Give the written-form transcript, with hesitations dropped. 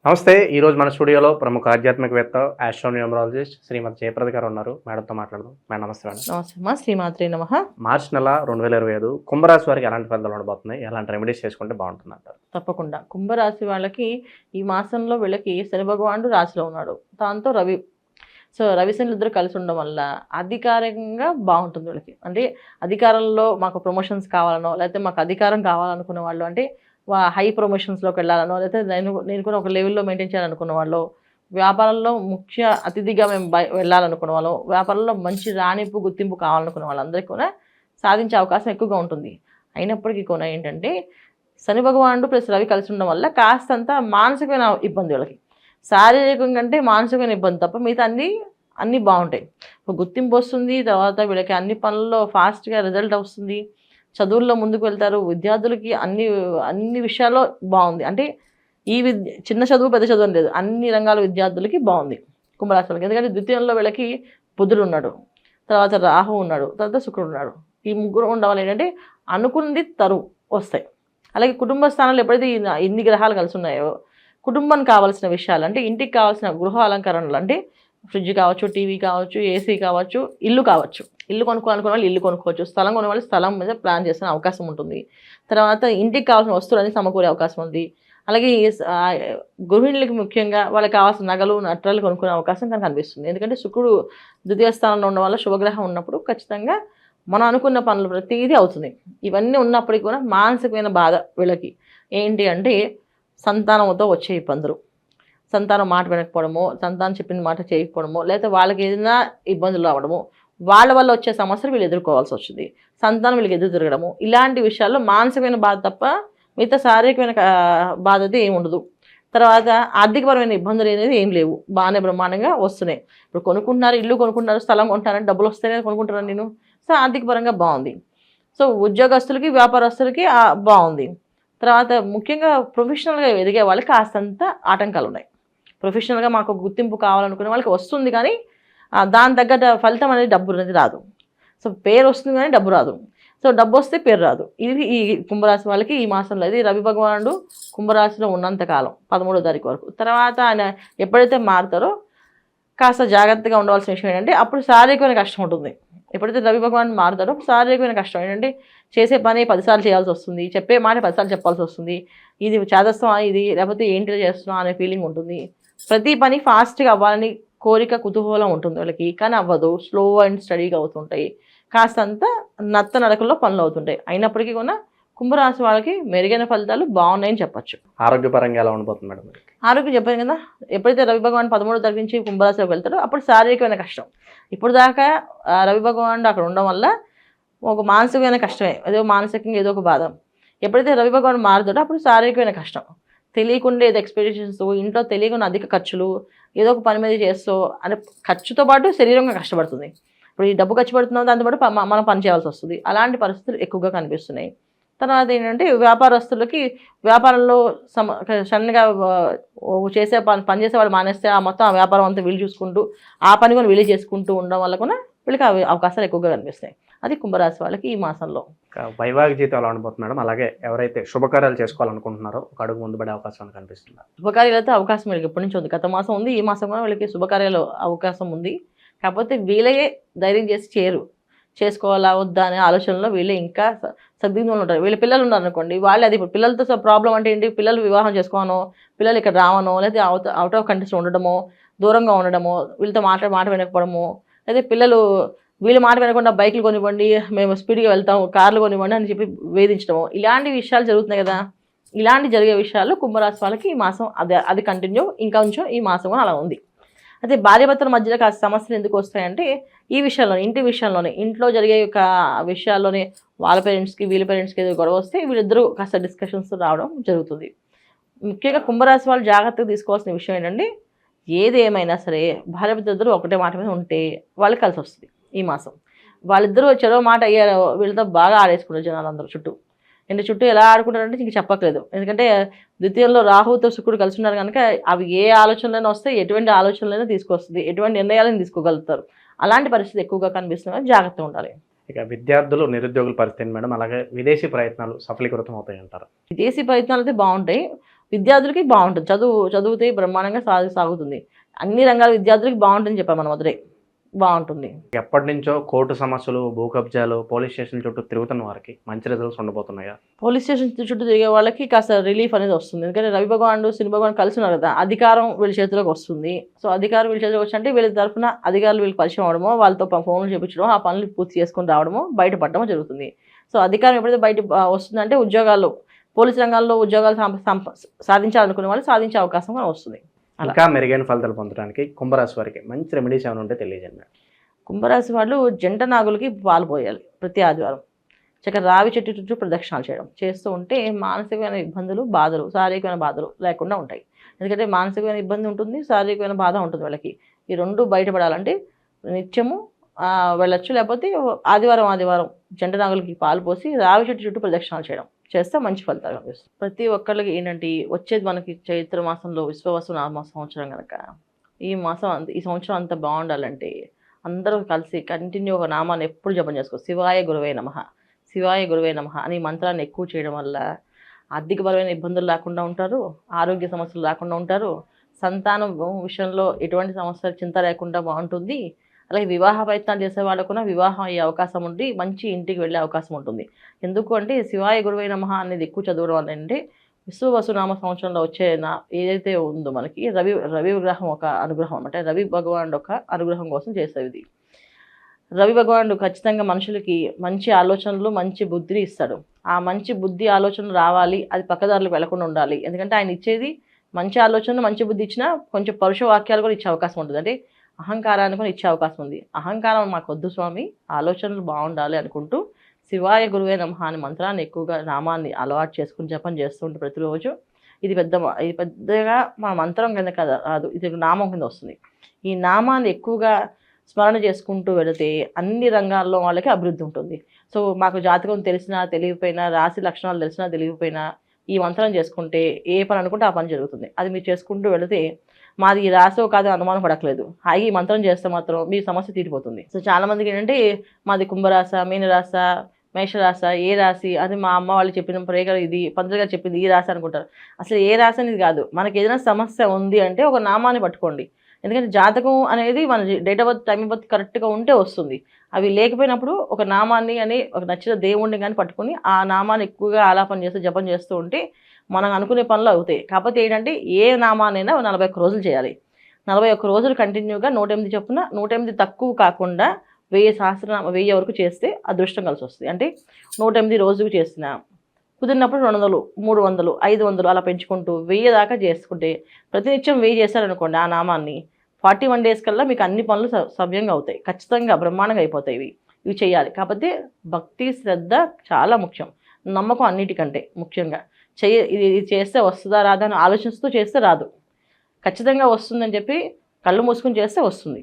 నమస్తే. ఈరోజు మన స్టూడియోలో ప్రముఖ ఆధ్యాత్మికవేత్త, ఆస్ట్రోన్యూమరాలజిస్ట్ శ్రీమతి జయప్రద గారు ఉన్నారు. మేడంతో మాట్లాడదాం. మేడం నమస్తే మేడం. నమస్తే అమ్మా, శ్రీమాత్రే నమః. మార్చి నెల 2025 కుంభరాశి వారికి ఎలాంటి ఫలితాలు ఉండబోతున్నాయి? ఎలాంటి రెమెడీస్ చేసుకుంటే బాగుంటుందంటారు? తప్పకుండా కుంభరాశి వాళ్ళకి ఈ మాసంలో వీళ్ళకి శని భగవానుడు రాశిలో ఉన్నాడు, దాంతో రవి. రవి శనులు ఇద్దరు కలిసి ఉండడం వల్ల అధికారికంగా బాగుంటుంది వీళ్ళకి. అంటే అధికారంలో మాకు ప్రమోషన్స్ కావాలనో, లేకపోతే మాకు అధికారం కావాలనుకునే వాళ్ళు, అంటే హై ప్రమోషన్స్లోకి వెళ్ళాలనో, లేకపోతే నేను కూడా ఒక లెవెల్లో మెయింటైన్ చేయాలనుకున్న వాళ్ళు, వ్యాపారంలో ముఖ్య అతిథిగా మేము వెళ్ళాలనుకున్న వాళ్ళు, వ్యాపారంలో మంచి రాణింపు గుర్తింపు కావాలనుకున్న వాళ్ళందరికీ కూడా సాధించే అవకాశం ఎక్కువగా ఉంటుంది. అయినప్పటికీ కూడా ఏంటంటే శని భగవానుడు ప్లస్ రవి కలిసి ఉండడం వల్ల కాస్తంత మానసికమైన ఇబ్బంది వీళ్ళకి. శారీరకంగా అంటే మానసికమైన ఇబ్బంది తప్ప మిగతా అన్నీ బాగుంటాయి. గుర్తింపు వస్తుంది, తర్వాత వీళ్ళకి అన్ని పనుల్లో ఫాస్ట్గా రిజల్ట్ వస్తుంది, చదువుల్లో ముందుకు వెళ్తారు. విద్యార్థులకి అన్ని విషయాల్లో బాగుంది. అంటే ఈ చిన్న చదువు పెద్ద చదువు అని లేదు, అన్ని రంగాల విద్యార్థులకి బాగుంది కుంభరాశి వాళ్ళకి. ఎందుకంటే ద్వితీయంలో వీళ్ళకి బుధుడు ఉన్నాడు, తర్వాత రాహు ఉన్నాడు, తర్వాత శుక్రుడు ఉన్నాడు. ఈ ముగ్గురు ఉండడం వల్ల ఏంటంటే అనుకున్నది వస్తాయి. అలాగే కుటుంబ స్థానాలు ఎప్పుడైతే ఇన్ని గ్రహాలు కలిసి ఉన్నాయో కుటుంబానికి కావాల్సిన విషయాలు, అంటే ఇంటికి కావాల్సిన గృహ అలంకరణలు, అంటే ఫ్రిడ్జ్ కావచ్చు, టీవీ కావచ్చు, ఏసీ కావచ్చు, ఇల్లు కావచ్చు. ఇల్లు కొనుక్కోవాలనుకున్న వాళ్ళు ఇల్లు కొనుక్కోవచ్చు, స్థలం కొనే వాళ్ళు స్థలం మీద ప్లాన్ చేసిన అవకాశం ఉంటుంది. తర్వాత ఇంటికి కావాల్సిన వస్తువులన్నీ సమకూరే అవకాశం ఉంది. అలాగే గృహిణులకి ముఖ్యంగా వాళ్ళకి కావాల్సిన నగలు నట్రాలు కొనుక్కునే అవకాశం కనుక కనిపిస్తుంది. ఎందుకంటే శుక్రుడు ద్వితీయ స్థానంలో ఉండడం వల్ల శుభగ్రహం ఉన్నప్పుడు ఖచ్చితంగా మనం అనుకున్న పనులు ప్రతిదీ అవుతుంది. ఇవన్నీ ఉన్నప్పటికీ కూడా మానసికమైన బాధ వీళ్ళకి ఏంటి అంటే సంతానంతో వచ్చే ఇబ్బందులు, సంతానం మాట వినకపోవడము, సంతానం చెప్పిన మాట చేయకపోవడము, లేకపోతే వాళ్ళకి ఏదైనా ఇబ్బందులు రావడము, వాళ్ళ వల్ల వచ్చే సమస్యలు వీళ్ళు ఎదుర్కోవాల్సి వచ్చింది, సంతానం వీళ్ళకి ఎదురు తిరగడము, ఇలాంటి విషయాల్లో మానసికమైన బాధ తప్ప మిగతా శారీరకమైన బాధ అయితే ఏమి ఉండదు. తర్వాత ఆర్థికపరమైన ఇబ్బందులు అనేది ఏం లేవు, బాగానే బ్రహ్మాండంగా వస్తున్నాయి. ఇప్పుడు కొనుక్కుంటున్నారు, ఇల్లు కొనుక్కుంటున్నారు, స్థలం కొంటున్నారంటే డబ్బులు వస్తేనే కొనుక్కుంటున్నాను నేను. ఆర్థికపరంగా బాగుంది. ఉద్యోగస్తులకి వ్యాపారస్తులకి బాగుంది. తర్వాత ముఖ్యంగా ప్రొఫెషనల్గా ఎదిగే వాళ్ళకి కాస్తంత ఆటంకాలు ఉన్నాయి. ప్రొఫెషనల్గా మాకు గుర్తింపు కావాలనుకునే వాళ్ళకి వస్తుంది, కానీ దాని తగ్గ ఫలితం అనేది డబ్బు అనేది రాదు. పేరు వస్తుంది కానీ డబ్బు రాదు. డబ్బు వస్తే పేరు రాదు. ఇది ఈ కుంభరాశి వాళ్ళకి ఈ మాసంలో. ఇది రవి భగవానుడు కుంభరాశిలో ఉన్నంతకాలం 13వ తారీఖు వరకు. తర్వాత ఆయన ఎప్పుడైతే మారుతారో కాస్త జాగ్రత్తగా ఉండవలసిన విషయం ఏంటంటే అప్పుడు శారీరకమైన కష్టం ఉంటుంది. ఎప్పుడైతే రవి భగవాన్ మారుతారో శారీరకమైన కష్టం ఏంటంటే చేసే పని 10 సార్లు చేయాల్సి వస్తుంది, చెప్పే మాట 10 సార్లు చెప్పాల్సి వస్తుంది. ఇది చేదస్తాం ఇది, లేకపోతే ఏంటి చేస్తున్నాం అనే ఫీలింగ్ ఉంటుంది. ప్రతి పని ఫాస్ట్గా అవ్వాలని కోరిక, కుతూహలం ఉంటుంది వాళ్ళకి, కానీ అవ్వదు. స్లో అండ్ స్టడీగా అవుతుంటాయి. కాస్తంత నత్త నడకల్లో పనులు అవుతుంటాయి. అయినప్పటికీ కూడా కుంభరాశి వాళ్ళకి మెరుగైన ఫలితాలు బాగున్నాయని చెప్పచ్చు. ఆరోగ్యపరంగా ఎలా ఉండబోతుంది మేడం? ఆరోగ్యం చెప్పాను కదా, ఎప్పుడైతే రవి భగవాన్ 13వ తారీఖు నుంచి కుంభరాశిలోకి వెళ్తారో అప్పుడు శారీరకమైన కష్టం. ఇప్పుడు దాకా రవి భగవానుడు అక్కడ ఉండడం వల్ల ఒక మానసికమైన కష్టమే, ఏదో మానసికంగా ఏదో ఒక బాధ. ఎప్పుడైతే రవి భగవాన్ మారుతాడో అప్పుడు శారీరకమైన కష్టం. తెలియకుండా ఏదో ఎక్స్పెక్టేషన్స్, ఇంట్లో తెలియకుండా అధిక ఖర్చులు, ఏదో ఒక పని మీద చేస్తూ, అంటే ఖర్చుతో పాటు శరీరంగా కష్టపడుతుంది. ఇప్పుడు ఈ డబ్బు ఖర్చు పడుతున్నాం, దాంతోపాటు మనం పని చేయాల్సి వస్తుంది. అలాంటి పరిస్థితులు ఎక్కువగా కనిపిస్తున్నాయి. తర్వాత ఏంటంటే వ్యాపారస్తులకి వ్యాపారంలో సడన్గా చేసే పని చేసే వాళ్ళు మానేస్తే మొత్తం ఆ వ్యాపారం అంతా వీళ్ళు చూసుకుంటూ ఆ పని కూడా వీళ్ళు చేసుకుంటూ ఉండడం వల్ల కూడా వీళ్ళకి అవకాశాలు ఎక్కువగా కనిపిస్తాయి. అది కుంభరాశి వాళ్ళకి ఈ మాసంలో. వైవాహిక జీవితం ఎలా ఉండబోతుంది మేడం? అలాగే ఎవరైతే శుభకార్యాలు చేసుకోవాలనుకుంటున్నారో ఒక అడుగు ముందు పడే అవకాశం కనిపిస్తుంది. శుభకార్యాలు అయితే అవకాశం వీళ్ళకి ఎప్పటి నుంచి ఉంది, గత మాసం ఉంది, ఈ మాసం కూడా వీళ్ళకి శుభకార్యాలు అవకాశం ఉంది. కాకపోతే వీళ్ళే ధైర్యం చేసి చేసుకోవాలా వద్దా అనే ఆలోచనలో వీళ్ళే ఇంకా సద్వినియోగంలో ఉంటారు. వీళ్ళ పిల్లలు ఉన్నారు అనుకోండి, వాళ్ళే అది ఇప్పుడు పిల్లలతో ప్రాబ్లం అంటే ఏంటి, పిల్లలు వివాహం చేసుకోవనో, పిల్లలు ఇక్కడ రావనో, లేదా అవుట్ ఆఫ్ కంట్రీస్ ఉండడమో, దూరంగా ఉండడమో, వీళ్ళతో మాట వినకపోవడమో, లేదా పిల్లలు వీళ్ళు మాట వినకుండా బైకులు కొనివ్వండి, మేము స్పీడ్గా వెళ్తాం, కార్లు కొనివ్వండి అని చెప్పి వేధించడము, ఇలాంటి విషయాలు జరుగుతున్నాయి కదా. ఇలాంటి జరిగే విషయాలు కుంభరాశి వాళ్ళకి ఈ మాసం అది కంటిన్యూ, ఇంకా కొంచెం ఈ మాసం అలా ఉంది. అయితే భార్యాభర్తల మధ్యలో కాస్త సమస్యలు ఎందుకు వస్తాయంటే ఈ విషయంలోనే, ఇంటి విషయంలోనే, ఇంట్లో జరిగే ఒక విషయాల్లోనే వాళ్ళ పేరెంట్స్కి వీళ్ళ పేరెంట్స్కి ఏదో గొడవ వస్తే వీళ్ళిద్దరూ కాస్త డిస్కషన్స్ రావడం జరుగుతుంది. ముఖ్యంగా కుంభరాశి వాళ్ళు జాగ్రత్తగా తీసుకోవాల్సిన విషయం ఏంటంటే ఏది ఏమైనా సరే భార్యాభర్తలు ఒకటే మాట మీద ఉంటే వాళ్ళకి కలిసి వస్తుంది. ఈ మాసం వాళ్ళిద్దరూ చెరో మాట అయ్యారు, వీళ్ళతో బాగా ఆడేసుకున్నారు జనాలు అందరూ చుట్టూ. చుట్టూ ఎలా ఆడుకుంటారంటే ఇంక చెప్పట్లేదు. ఎందుకంటే ద్వితీయంలో రాహుతో శుక్రుడు కలిసి ఉన్నారు కనుక అవి ఏ ఆలోచనలైనా వస్తే ఎటువంటి ఆలోచనలైనా తీసుకొస్తుంది, ఎటువంటి నిర్ణయాలను తీసుకోగలుగుతారు. అలాంటి పరిస్థితి ఎక్కువగా కనిపిస్తుంది, జాగ్రత్తగా ఉండాలి. ఇక విద్యార్థులు, నిరుద్యోగుల పరిస్థితి మేడం, అలాగే విదేశీ ప్రయత్నాలు సఫలీకృతం అవుతాయి అంటారు? విదేశీ ప్రయత్నాలు అయితే బాగుంటాయి. విద్యార్థులకి బాగుంటుంది, చదివితే బ్రహ్మాండంగా సాగుతుంది. అన్ని రంగాల విద్యార్థులకి బాగుంటుందని చెప్పాము మనం మొదటే, బాగుంటుంది. ఎప్పటి నుంచో కోర్టు సమస్యలు, భూ కబ్జాలు, పోలీస్ స్టేషన్ చుట్టూ తిరుగుతున్న వారికి మంచి రిజల్ట్స్ ఉండబోతున్నాయా? పోలీస్ స్టేషన్ చుట్టూ తిరిగే వాళ్ళకి కాస్త రిలీఫ్ అనేది వస్తుంది. ఎందుకంటే రవి భగవానుడు శని భగవాన్ కలిసి ఉన్నారు కదా, అధికారం వీళ్ళ చేతిలోకి వస్తుంది. సో అధికారం వీళ్ళ చేతిలోకి వచ్చింటే వీళ్ళ తరఫున అధికారులు వీళ్ళకి పరిచయం అవడమో, వాళ్ళతో ఫోన్లు చేయించడం, ఆ పనులు పూర్తి చేసుకొని రావడమో, బయటపడడమో జరుగుతుంది. సో అధికారం ఎప్పుడైతే బయట వస్తుందంటే ఉద్యోగాల్లో, పోలీస్ రంగాల్లో ఉద్యోగాలు సాధించాలనుకునే వాళ్ళు సాధించే అవకాశం కూడా వస్తుంది. ఇంకా మెరుగైన ఫలితాలు పొందడానికి కుంభరాశి వారికి మంచి రెమెడీస్ ఏమైనా ఉంటే తెలియజేయండి. కుంభరాశి వాళ్ళు జంట నాగులకి పాలు పోయాలి ప్రతి ఆదివారం. చక్కగా రావి చెట్టు చుట్టూ ప్రదక్షిణాలు చేయడం చేస్తూ ఉంటే మానసికమైన ఇబ్బందులు, బాధలు, శారీరకమైన బాధలు లేకుండా ఉంటాయి. ఎందుకంటే మానసికమైన ఇబ్బంది ఉంటుంది, శారీరకమైన బాధ ఉంటుంది. వాళ్ళకి ఈ రెండు బయటపడాలంటే నిత్యము వెళ్ళొచ్చు. లేకపోతే ఆదివారం జంట నాగులకి పాలు పోసి రావి చెట్టు చుట్టూ ప్రదక్షిణాలు చేయడం చేస్తే మంచి ఫలితాలు కనిపిస్తుంది. ప్రతి ఒక్కళ్ళకి ఏంటంటే వచ్చేది మనకి చైత్ర మాసంలో విశ్వవసు నామ సంవత్సరం కనుక ఈ సంవత్సరం అంత బాగుండాలంటే అందరూ కలిసి కంటిన్యూ ఒక నామాన్ని ఎప్పుడు జపం చేసుకో. శివాయ గురువే నమః, శివాయ గురువే నమః అని మంత్రాన్ని ఎక్కువ చేయడం వల్ల ఆర్థికపరమైన ఇబ్బందులు లేకుండా ఉంటారు, ఆరోగ్య సమస్యలు లేకుండా ఉంటారు, సంతానం విషయంలో ఎటువంటి సమస్యలు చింత లేకుండా బాగుంటుంది. అలాగే వివాహ ప్రయత్నాలు చేసే వాళ్ళకు కూడా వివాహం అయ్యే అవకాశం ఉండి మంచి ఇంటికి వెళ్ళే అవకాశం ఉంటుంది. ఎందుకు అంటే శివాయ గురువే నమః అనేది ఎక్కువ చదవడం వల్ల అంటే విశ్వవసునామ సంవత్సరంలో వచ్చే ఏదైతే ఉందో మనకి రవి విగ్రహం ఒక అనుగ్రహం, అంటే రవి భగవానుడు ఒక అనుగ్రహం కోసం చేసేది. రవి భగవానుడు ఖచ్చితంగా మనుషులకి మంచి ఆలోచనలు, మంచి బుద్ధిని ఇస్తాడు. ఆ మంచి బుద్ధి ఆలోచనలు రావాలి, అది పక్కదారులకు వెళ్లకుండా ఉండాలి. ఎందుకంటే ఆయన ఇచ్చేది మంచి ఆలోచనలు, మంచి బుద్ధి ఇచ్చినా కొంచెం పరుష వాక్యాలు కూడా ఇచ్చే అవకాశం ఉంటుంది. అంటే అహంకారాన్ని కూడా ఇచ్చే అవకాశం ఉంది. అహంకారం మాకు వద్దు స్వామి, ఆలోచనలు బాగుండాలి అనుకుంటూ శివాయ గురువే నమః అనే మంత్రాన్ని ఎక్కువగా నామాన్ని అలవాటు చేసుకుని జపం చేస్తుంటే ప్రతిరోజు ఇది పెద్దగా మా మంత్రం కింద కదా రాదు, ఇది నామం కింద వస్తుంది. ఈ నామాన్ని ఎక్కువగా స్మరణ చేసుకుంటూ వెళితే అన్ని రంగాల్లో వాళ్ళకి అభివృద్ధి ఉంటుంది. సో మాకు జాతకం తెలిసినా తెలియకపోయినా, రాశి లక్షణాలు తెలిసినా తెలియకపోయినా ఈ మంత్రం చేసుకుంటే ఏ పని అనుకుంటే ఆ పని జరుగుతుంది. అది మీరు చేసుకుంటూ వెళితే మాది ఈ రాసో కాదు అనుమానం పడట్లేదు, హాయి ఈ మంత్రం చేస్తే మాత్రం మీ సమస్య తీరిపోతుంది. సో చాలా మందికి ఏంటంటే మాది కుంభరాశ, మీనరాశ, మేషరాశ, ఏ రాశి అది మా అమ్మ వాళ్ళు చెప్పిన ప్రేగ ఇది పంతులుగా చెప్పింది ఈ రాశి అనుకుంటారు. అసలు ఏ రాశి అనేది కాదు. మనకి ఏదైనా సమస్య ఉంది అంటే ఒక నామాన్ని పట్టుకోండి. ఎందుకంటే జాతకం అనేది మన date of birth, time of birth కరెక్ట్గా ఉంటే వస్తుంది. అవి లేకపోయినప్పుడు ఒక నామాన్ని అని ఒక నచ్చిన దేవుణ్ణి కానీ పట్టుకుని ఆ నామాన్ని ఎక్కువగా ఆలాపన చేస్తూ జపం చేస్తూ ఉంటే మనం అనుకునే పనులు అవుతాయి. కాకపోతే ఏంటంటే ఏ నామానైనా 41 రోజులు చేయాలి. 41 రోజులు కంటిన్యూగా 108 చొప్పున, 108 తక్కువ కాకుండా 1000 సహస్రనామ 1000 వరకు చేస్తే అదృష్టం కలిసి వస్తుంది. అంటే 108 రోజుకు చేసిన కుదిరినప్పుడు 200, 300, 500 అలా పెంచుకుంటూ 1000 దాకా చేసుకుంటే ప్రతినిత్యం 1000 చేశారనుకోండి ఆ నామాన్ని 41 డేస్ కల్లా మీకు అన్ని పనులు సవ్యంగా అవుతాయి. ఖచ్చితంగా బ్రహ్మాండంగా అయిపోతాయి. ఇవి చేయాలి. కాకపోతే భక్తి, శ్రద్ధ చాలా ముఖ్యం. నమ్మకం అన్నిటికంటే ముఖ్యంగా. ఇది చేస్తే వస్తుందా రాదా అని ఆలోచిస్తూ చేస్తే రాదు. ఖచ్చితంగా వస్తుందని చెప్పి కళ్ళు మూసుకుని చేస్తే వస్తుంది.